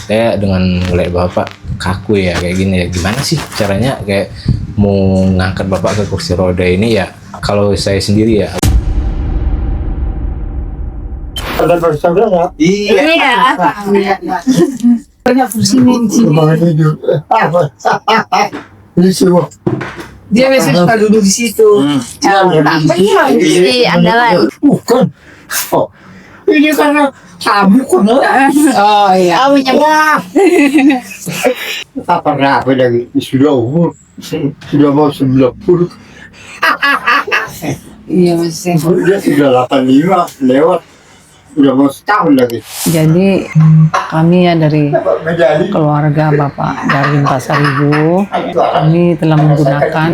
Saya dengan ngeliat bapak kaku ya kayak gini ya, gimana sih caranya kayak mau ngangkat bapak ke kursi roda ini ya, kalau saya sendiri ya. Ada bersaudara? Iya. Banyak pusing sini. Ini semua. Dia biasanya suka duduk di situ. Di andalan. Bukan. Oh, ini karena tamu kan? Oh iya. Oh menyebab. Apa lagi? Sudah umur. Sudah mau 90. Iya masih. Dia sudah 85 lewat. Udah mau setahun lagi. Jadi kami ya dari keluarga Bapak Darwin Pasaribu, kami telah menggunakan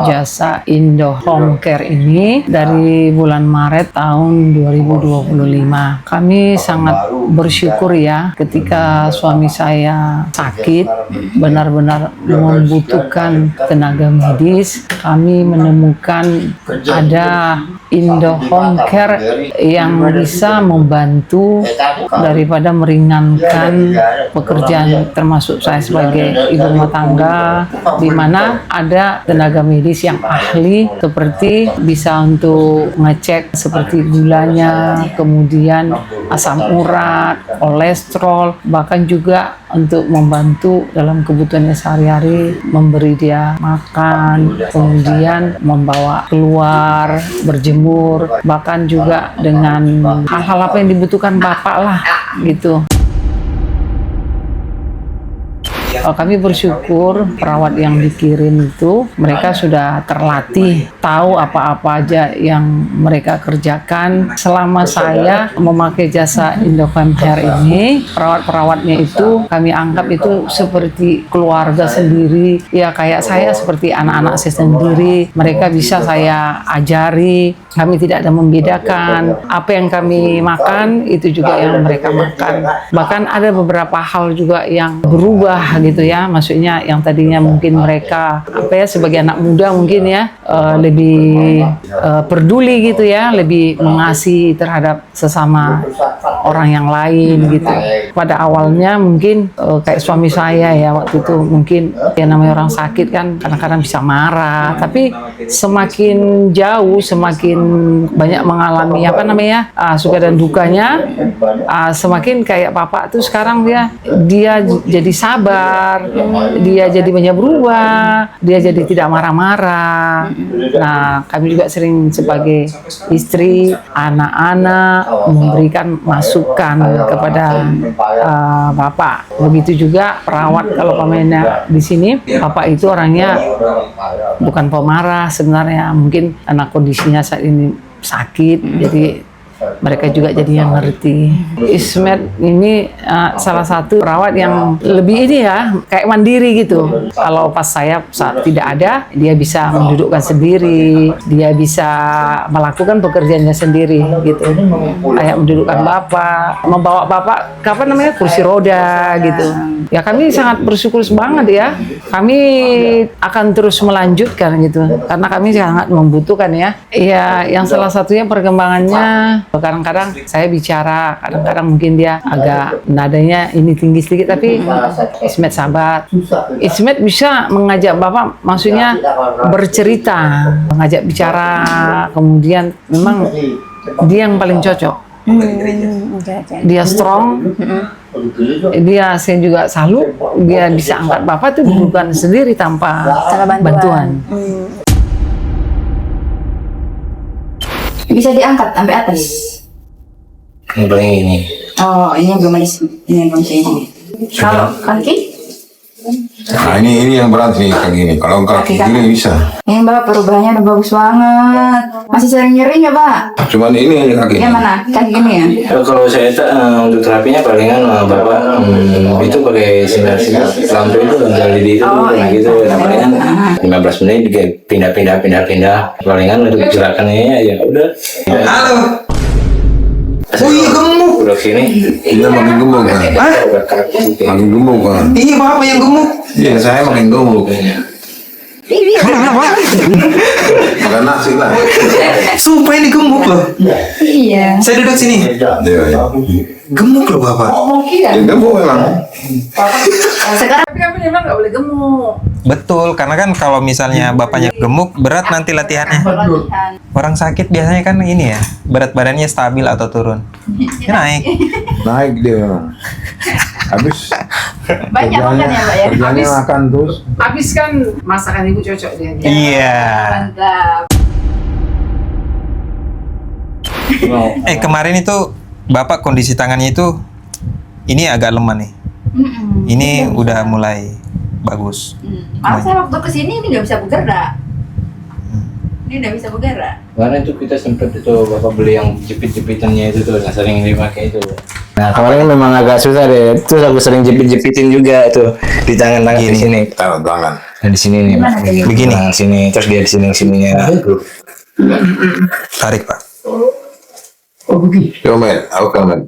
jasa Indo Home Care ini dari bulan Maret tahun 2025. Kami sangat bersyukur ya ketika suami saya sakit, benar-benar membutuhkan tenaga medis, kami menemukan ada Indo Home Care yang bisa membantu daripada meringankan pekerjaan termasuk saya sebagai ibu rumah tangga, di mana ada tenaga medis yang ahli seperti bisa untuk ngecek seperti gulanya, kemudian asam urat, kolesterol, bahkan juga untuk membantu dalam kebutuhannya sehari-hari, memberi dia makan, kemudian membawa keluar, berjemur, bahkan juga dengan hal-hal apa yang dibutuhkan bapak lah gitu. Kami bersyukur perawat yang dikirim itu mereka sudah terlatih, tahu apa-apa aja yang mereka kerjakan. Selama saya memakai jasa Indo Home Care ini, perawat-perawatnya itu kami anggap itu seperti keluarga sendiri. Ya kayak saya seperti anak-anak saya sendiri. Mereka bisa saya ajari. Kami tidak ada membedakan. Apa yang kami makan itu juga yang mereka makan. Bahkan ada beberapa hal juga yang berubah gitu ya, maksudnya yang tadinya mungkin mereka apa ya sebagai anak muda mungkin ya lebih peduli gitu ya, lebih mengasihi terhadap sesama orang yang lain gitu. Pada awalnya mungkin kayak suami saya ya waktu itu mungkin ya namanya orang sakit kan kadang-kadang bisa marah, tapi semakin jauh semakin banyak mengalami apa namanya suka dan dukanya, semakin kayak papa tuh sekarang dia jadi sabar, dia jadi banyak berubah, dia jadi tidak marah-marah. Nah, kami juga sering sebagai istri, anak-anak memberikan masukan kepada bapak. Begitu juga perawat kalau pemainnya di sini, bapak itu orangnya bukan pemarah sebenarnya, mungkin karena kondisinya saat ini sakit, jadi mereka juga jadi yang ngerti. Ismet ini salah satu perawat yang lebih ini ya, kayak mandiri gitu. Kalau pas saya saat tidak ada, dia bisa mendudukkan sendiri, dia bisa melakukan pekerjaannya sendiri gitu. Kayak mendudukkan bapak, membawa bapak ke apa namanya kursi roda gitu. Ya kami sangat bersyukur banget ya. Kami akan terus melanjutkan gitu, karena kami sangat membutuhkan ya. Ya yang salah satunya perkembangannya. Kadang-kadang saya bicara, kadang-kadang mungkin dia agak nadanya ini tinggi sedikit, tapi Ismet sahabat. Ismet bisa mengajak bapak, maksudnya bercerita, mengajak bicara, kemudian memang dia yang paling cocok. Dia strong, saya juga salut, dia bisa angkat bapak tuh bukan sendiri tanpa bantuan. Bisa diangkat sampai atas. Yang ini. Oh, ini yang belum ada, ini yang belum ini. Kalau kaki? Nah ini yang berat sih kayak gini. Kalau kaki kiri bisa. Yang Bapak perubahannya udah bagus banget. Masih sering nyeri nggak Pak? Cuman ini kaki. Yang mana? Kaki gini ya? Kalau saya untuk terapinya palingan bapak itu pakai sinar lampu itu dari di itu gitu. Nah, palingan 15 menit pindah palingan untuk gerakannya ya udah. Halo. Oh iya gemuk. Udah sini. Iya makin gemuk kan. Makin gemuk kan. Iya bapak yang gemuk. Iya saya makin gemuk. Makan nasi lah. Sumpah ini gemuk loh. Iya. Saya duduk sini. Iya, iya. Gemuk loh Bapak. Ya, gemuk memang. Sekarang Tapi kami memang nggak boleh gemuk. Betul, karena kan kalau misalnya bapaknya gemuk, berat nanti latihannya. latihan. Orang sakit biasanya kan ini ya, berat badannya stabil atau turun. Ya, naik. Naik dia memang. Habis Banyak makan ya Mbak ya. kerjanya Habis. makan terus. Habis kan masakan ibu cocok dia. Iya. Mantap. Kemarin itu Bapak kondisi tangannya itu ini agak lemah nih. Ini udah mulai bagus. Malah saya waktu kesini ini nggak bisa bergerak. Ini nggak bisa bergerak. Karena itu kita sempet itu bapak beli yang jepit-jepitannya itu tuh, yang sering dipakai itu. Nah kemarin memang agak susah deh, terus aku sering jepit-jepitin juga tuh di tangan-tangan di sini. Taruh tangan. Nah di sini nih, Begini. Nah, sini, terus dia di sini sininya. Tarik Pak. Coba men, aku komen.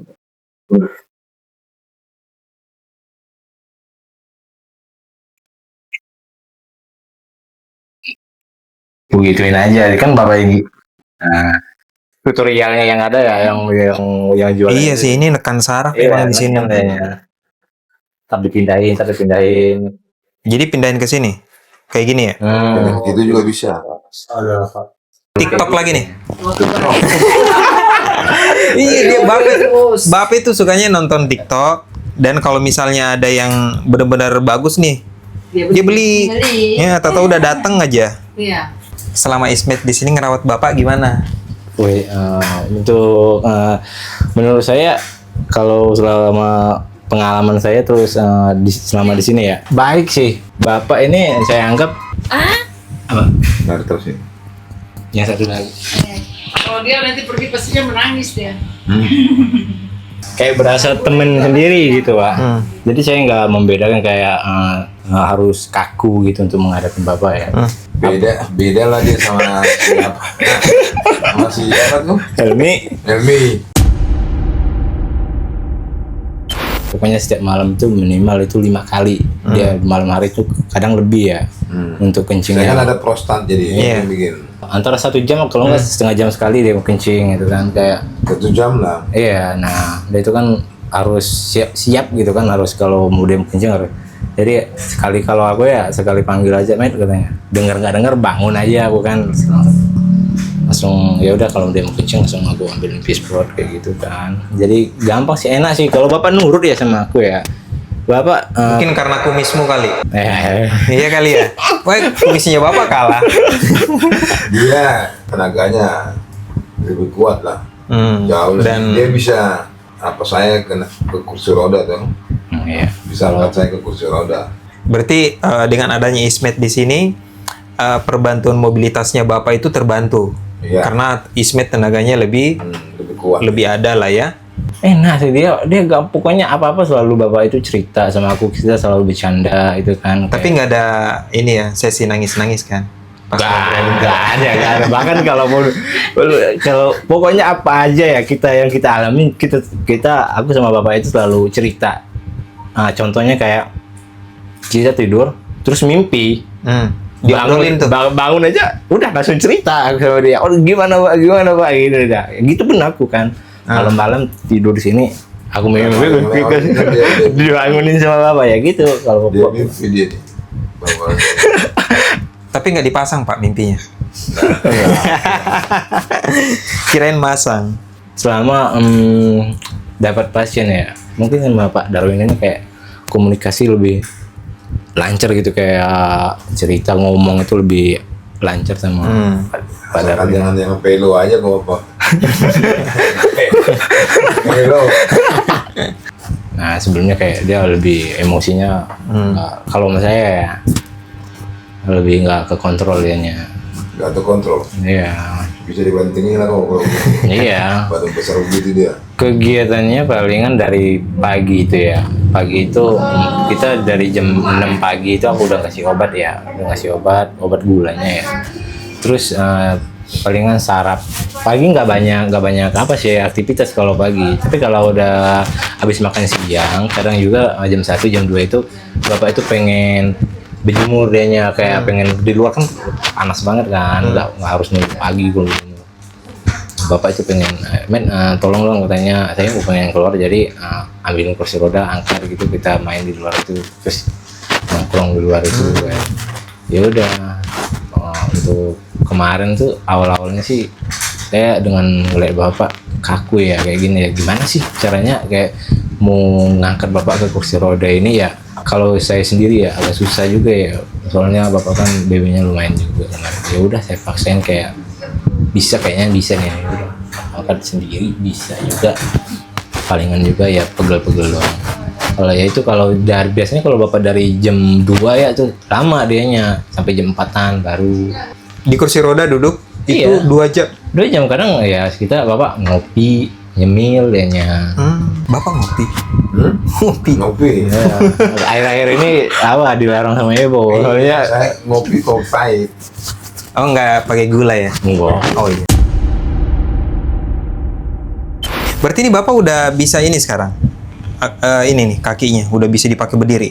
Begituin aja, kan bapak ini. Nah, tutorialnya yang ada ya, yang jual. Iya sih, ini nekan saraf Iya, emang di sini. Tak dipindahin, tak dipindahin. Jadi pindahin ke sini. Kayak gini ya. Itu juga bisa. TikTok lagi nih. Iya dia Bapak itu sukanya nonton TikTok, dan kalau misalnya ada yang benar-benar bagus nih, dia beli. Ya, tahu udah datang aja. Iya. Selama Ismet di sini ngerawat Bapak gimana? Wih, untuk menurut saya kalau selama pengalaman saya terus selama di sini ya baik sih. Bapak ini saya anggap apa? Taruh terus sini. Yang satu lagi. Kalau dia nanti pergi pastinya menangis dia. Kayak berasa temen sendiri gitu Pak. Jadi saya nggak membedakan kayak harus kaku gitu untuk menghadapi Bapak ya. Beda lah dia sama siapa? Sama siapa tuh? Helmi. Pokoknya setiap malam itu minimal itu 5 kali. Dia malam hari itu kadang lebih ya untuk Saya kencingnya. kan ada prostat jadi Iya. yang bikin Antara 1 jam kalau nggak setengah jam sekali dia mau kencing gitu kan kayak. 1 jam lah. Iya, nah dia itu kan harus siap gitu kan, harus kalau mau dia kencing harus. Jadi sekali kalau aku ya sekali panggil aja Met katanya. Dengar nggak dengar bangun aja aku kan. Langsung ya udah kalau dia mau kencing langsung aku ambilin pisprot kayak gitu kan. Jadi gampang sih, enak sih kalau Bapak nurut ya sama aku ya. Bapak Mungkin karena kumismu kali. eh Iya kali ya. Wah, kumisnya Bapak kalah. Dia tenaganya lebih kuat lah. Jauh lebih. Dan Dia bisa saya kena ke kursi roda tuh. iya. Bisa angkat saya ke kursi roda. berarti dengan adanya Ismet di sini, perbantuan mobilitasnya Bapak itu terbantu. Iya. Karena Ismet tenaganya lebih Lebih kuat. lebih ada lah ya. Enak sih dia gak, pokoknya apa-apa selalu Bapak itu cerita sama aku, kita selalu bercanda itu kan. Tapi nggak ada ini ya, sesi nangis-nangis kan? Pas ngobrol. Gak ada. Bahkan kalau pokoknya apa aja ya yang kita alami, aku sama Bapak itu selalu cerita. Nah, contohnya kayak kita tidur terus mimpi, Diobrolin tuh. bangun aja udah langsung cerita aku sama dia. Oh gimana pak gitu aja. Gitu pun aku kan. Malam-malam tidur di sini aku mimpi dibangunin sama Bapak ya gitu kalau Dia mimpi dia nih. Bapak. Tapi nggak dipasang Pak mimpinya. Kirain masang. selama dapat pasien ya mungkin sama Pak Darwin ini kayak komunikasi lebih lancar gitu, kayak cerita ngomong itu lebih lancar sama Pak Darwin. Dengan yang pelo aja kok Pak. Pelo. Nah sebelumnya kayak dia lebih emosinya kalau sama saya ya lebih nggak kekontrol dianya. Gak terkontrol. Iya. Bisa dibantingin lah kalau Iya. batu besar begitu dia. Kegiatannya palingan dari pagi itu ya. Pagi itu kita dari jam 6 pagi itu aku udah kasih obat ya. Udah kasih obat gulanya ya. Terus palingan sarap. Pagi nggak banyak apa sih aktivitas kalau pagi. Tapi kalau udah habis makan siang, kadang juga jam 1 jam 2 itu Bapak itu pengen berjemur dianya kayak pengen di luar kan panas banget kan, nggak harus nunggu pagi kalau berjemur. Bapak itu pengen, tolong dong katanya, saya mau pengen keluar jadi ambilin kursi roda, angkat gitu, kita main di luar itu, terus nongkrong di luar itu. Ya udah, untuk kemarin tuh awal-awalnya sih saya dengan ngeliat bapak kaku ya kayak gini ya, gimana sih caranya kayak mau ngangkat bapak ke kursi roda ini ya. Kalau saya sendiri ya agak susah juga ya, soalnya bapak kan BB-nya lumayan juga kemarin. Ya udah saya paksain kayak kayaknya bisa nih, udah angkat sendiri bisa juga, palingan juga ya pegel-pegel doang. Kalau ya itu kalau dari biasanya kalau bapak dari jam 2 ya tuh lama dianya sampai jam 4-an baru Di kursi roda duduk itu Iya. 2 jam. 2 jam kadang ya kita bapak ngopi nyemil dianya. Bapak ngopi. Ngopi. Ya, akhir-akhir ini apa dilarang sama ibu soalnya Saya ngopi kok pahit. Oh, nggak pakai gula ya? enggak. Oh iya. Berarti ini Bapak udah bisa ini sekarang? Ini nih kakinya udah bisa dipakai berdiri.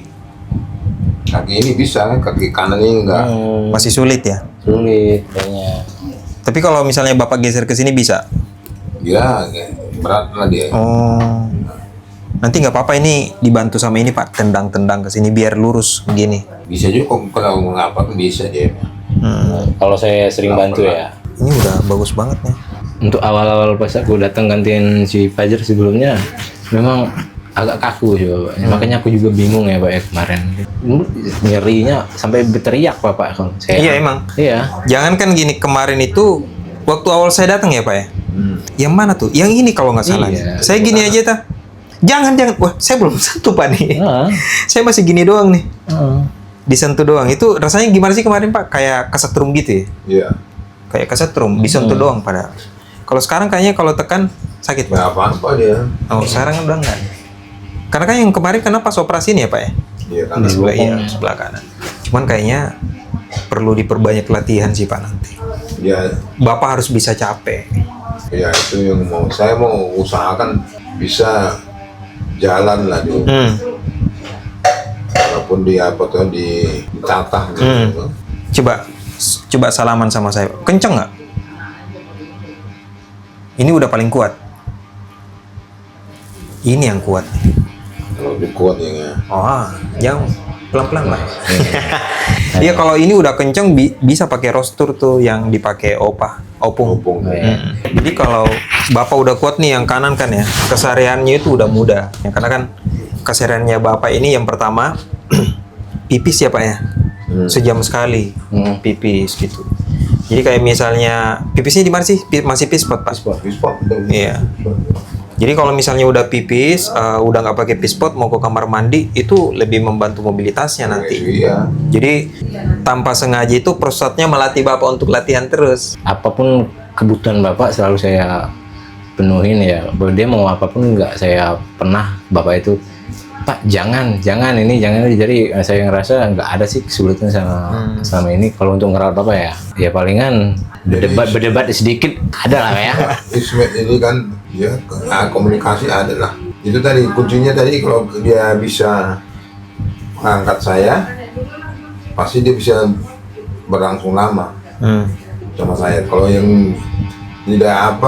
Kaki ini bisa, kaki kanan ini enggak. Masih sulit ya? Sulit kayaknya. Tapi kalau misalnya Bapak geser ke sini bisa? Ya, berat lah dia. Oh. Nanti nggak apa-apa ini dibantu sama ini Pak, tendang-tendang ke sini biar lurus begini. Bisa juga kalau ngapa bisa dia. Kalau saya sering bantu ya. Ini udah bagus banget nih. Untuk awal-awal pas aku datang gantiin si Fajar sebelumnya memang agak kaku sih bapak. Makanya aku juga bingung ya pak ya kemarin. Nyerinya sampai berteriak bapak kalau saya. Iya emang. Iya. Jangan kan gini, kemarin itu waktu awal saya datang ya Pak ya. Yang mana tuh? Yang ini kalau nggak salah. Iya. Saya gini aja ta. Jangan. Wah, saya belum sentuh Pak nih. Heeh. Saya masih gini doang nih. Heeh. Disentuh doang. Itu rasanya gimana sih kemarin Pak? Kayak kesetrum gitu ya? Iya. Kayak kesetrum, disentuh doang pada. Kalau sekarang kayaknya kalau tekan sakit Pak. Enggak apa-apa dia. Oh, sekarang udah enggak. Karena kan yang kemarin kena pas operasi ini ya Pak ya? Iya kan. Di sebelah iya, sebelah kanan. Cuman kayaknya perlu diperbanyak latihan sih Pak nanti. Ya, Bapak harus bisa capek. ya itu yang saya mau usahakan bisa jalan lah dia. Walaupun dia apa tuh ditata gitu. Coba salaman sama saya. Kenceng nggak? Ini udah paling kuat. Ini yang kuat. Kalau lebih kuat ya. Oh, jauh. Pelan-pelan lah. Iya kalau ini udah kenceng bisa pakai rostur tuh yang dipakai opung. Jadi kalau Bapak udah kuat nih yang kanan kan ya, kesehariannya itu udah mudah. Ya, karena kan kesehariannya Bapak ini yang pertama pipis ya Pak ya. Sejam sekali pipis gitu. Jadi kayak misalnya pipisnya di mana sih? Masih pispot Pak? Pispot. Iya. Jadi kalau misalnya udah pipis, udah nggak pakai pispot mau ke kamar mandi, itu lebih membantu mobilitasnya nanti. Iya. Jadi tanpa sengaja itu prostatnya melatih Bapak untuk latihan terus. Apapun kebutuhan bapak selalu saya penuhin ya. Bahwa dia mau apapun nggak saya pernah bapak itu Pak jangan ini. Jadi saya ngerasa nggak ada sih kesulitan sama ini. Kalau untuk ngerawat bapak ya palingan berdebat sedikit ada lah ya. Ismet ini kan ya komunikasi ada lah. Itu tadi kuncinya tadi kalau dia bisa mengangkat saya pasti dia bisa berlangsung lama sama saya. Kalau yang tidak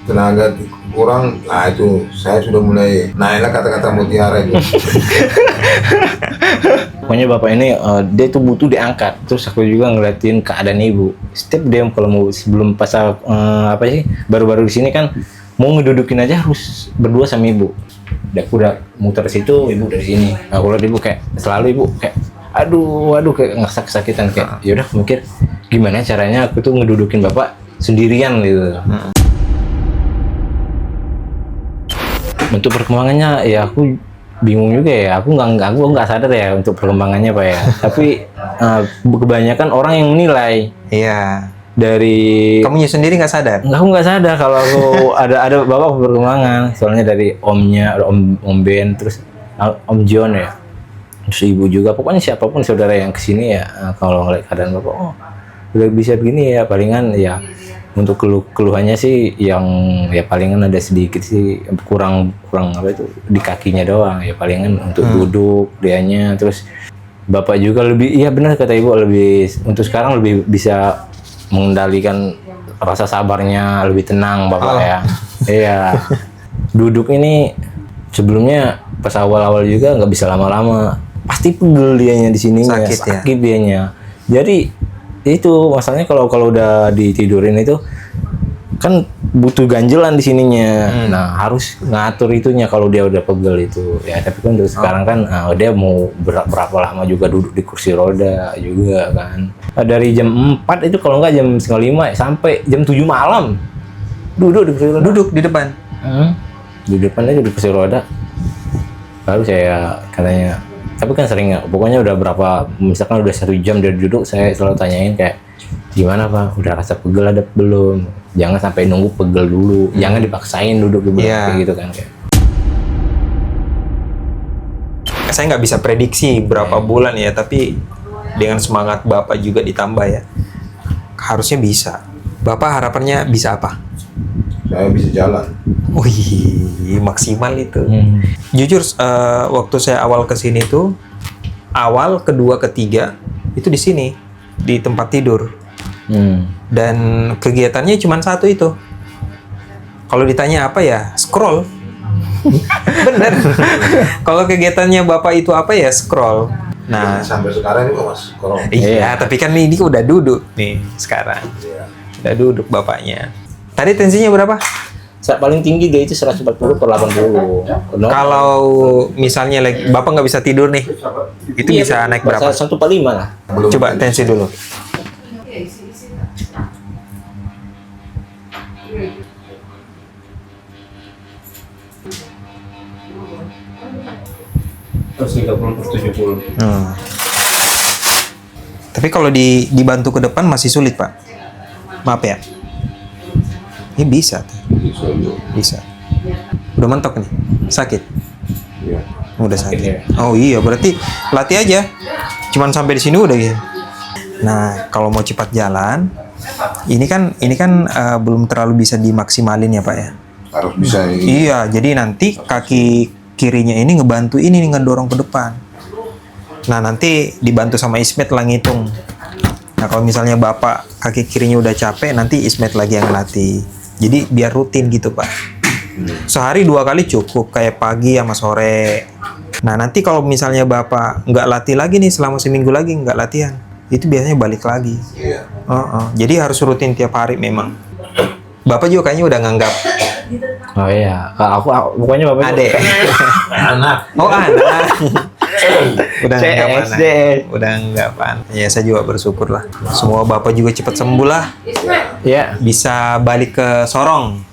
tenaga kurang, itu saya sudah mulai naiklah kata-kata mutiara itu. Pokoknya bapak ini dia tuh butuh diangkat. Terus aku juga ngeliatin keadaan ibu. Setiap dia kalau mau sebelum pas baru-baru di sini kan mau ngedudukin aja harus berdua sama ibu. Aku udah muter situ, ibu dari sini. Nah, kalau ibu kayak selalu ibu kayak aduh kayak ngerasa kesakitan kayak yaudah mikir gimana caranya aku tuh ngedudukin bapak sendirian gitu. Untuk perkembangannya ya aku bingung juga ya. Aku nggak sadar ya untuk perkembangannya Pak ya. Tapi kebanyakan orang yang menilai. Iya. Dari Kamunya sendiri nggak sadar? Aku nggak sadar kalau aku ada bapak perkembangan. Soalnya dari omnya, ada om Ben, terus om John ya. Terus ibu juga. Pokoknya siapapun saudara yang kesini ya kalau ngeliat keadaan bapak, oh udah bisa begini ya. Palingan ya untuk keluhannya sih yang ya palingan ada sedikit sih kurang apa itu di kakinya doang ya, palingan untuk duduk dianya. Terus Bapak juga lebih, iya benar kata ibu, lebih untuk sekarang lebih bisa mengendalikan rasa sabarnya, lebih tenang bapak ya. Iya. Duduk ini sebelumnya pas awal-awal juga nggak bisa lama-lama, pasti pegel dianya di sini, Sakit ya? dianya. Jadi itu masalahnya kalau udah ditidurin itu kan butuh ganjelan di sininya. Nah, harus ngatur itunya kalau dia udah pegel itu. Ya, tapi kan untuk sekarang kan dia mau berapa lama juga duduk di kursi roda juga kan. Dari jam 4 itu kalau nggak jam 4:30 sampai jam 7 malam duduk di kursi roda. Duduk di depan. Di depan aja di kursi roda. Baru saya katanya, tapi kan sering nggak, pokoknya udah berapa, misalkan udah 1 jam dia duduk, saya selalu tanyain kayak, gimana Pak, udah rasa pegel ada belum? Jangan sampai nunggu pegel dulu, jangan dipaksain duduk di belakang kayak gitu kan kayak. Saya nggak bisa prediksi berapa bulan ya, tapi dengan semangat Bapak juga ditambah ya, harusnya bisa. Bapak harapannya bisa apa? Saya bisa jalan. Wih, maksimal itu. Jujur, waktu saya awal kesini tuh, awal, kedua, ketiga itu di sini, di tempat tidur. Dan kegiatannya cuma satu itu. Kalau ditanya apa ya, scroll. Bener. Kalau kegiatannya Bapak itu apa ya, scroll. Nah, Sampai sekarang juga Mas. Kalau iya, tapi kan ini udah duduk nih sekarang. Udah duduk bapaknya. Tadi tensinya berapa? Paling tinggi dia itu 140/80. Kalau misalnya lagi Bapak nggak bisa tidur nih, itu bisa naik berapa? 145 lah. Coba tensi dulu. Terus 30/70. Tapi kalau dibantu ke depan masih sulit, Pak. Maaf ya. Ini bisa. Bisa. Udah mentok nih. Sakit. Iya. Udah sakit. Oh iya, berarti latih aja. Cuman sampai di sini udah gitu. Nah, kalau mau cepat jalan, ini kan belum terlalu bisa dimaksimalin ya, Pak ya. Harus bisa. Iya, jadi nanti kaki kirinya ini ngebantu ini nih, ngedorong ke depan. Nah, nanti dibantu sama Ismet lah ngitung. Nah, kalau misalnya Bapak kaki kirinya udah capek, nanti Ismet lagi yang ngelatih. Jadi biar rutin gitu, Pak. Sehari 2 kali cukup, kayak pagi sama sore. Nah, nanti kalau misalnya Bapak nggak latih lagi nih, selama seminggu lagi nggak latihan, itu biasanya balik lagi. Iya. Jadi harus rutin tiap hari memang. Bapak juga kayaknya udah nganggap Oh iya, aku pokoknya bapak adek. Anak. Oh, anak. Udah nganggap anak. SD. Udah nganggap anak. Ya, saya juga bersyukur lah. Semua Bapak juga cepat sembuh lah. Ya. Bisa balik ke Sorong.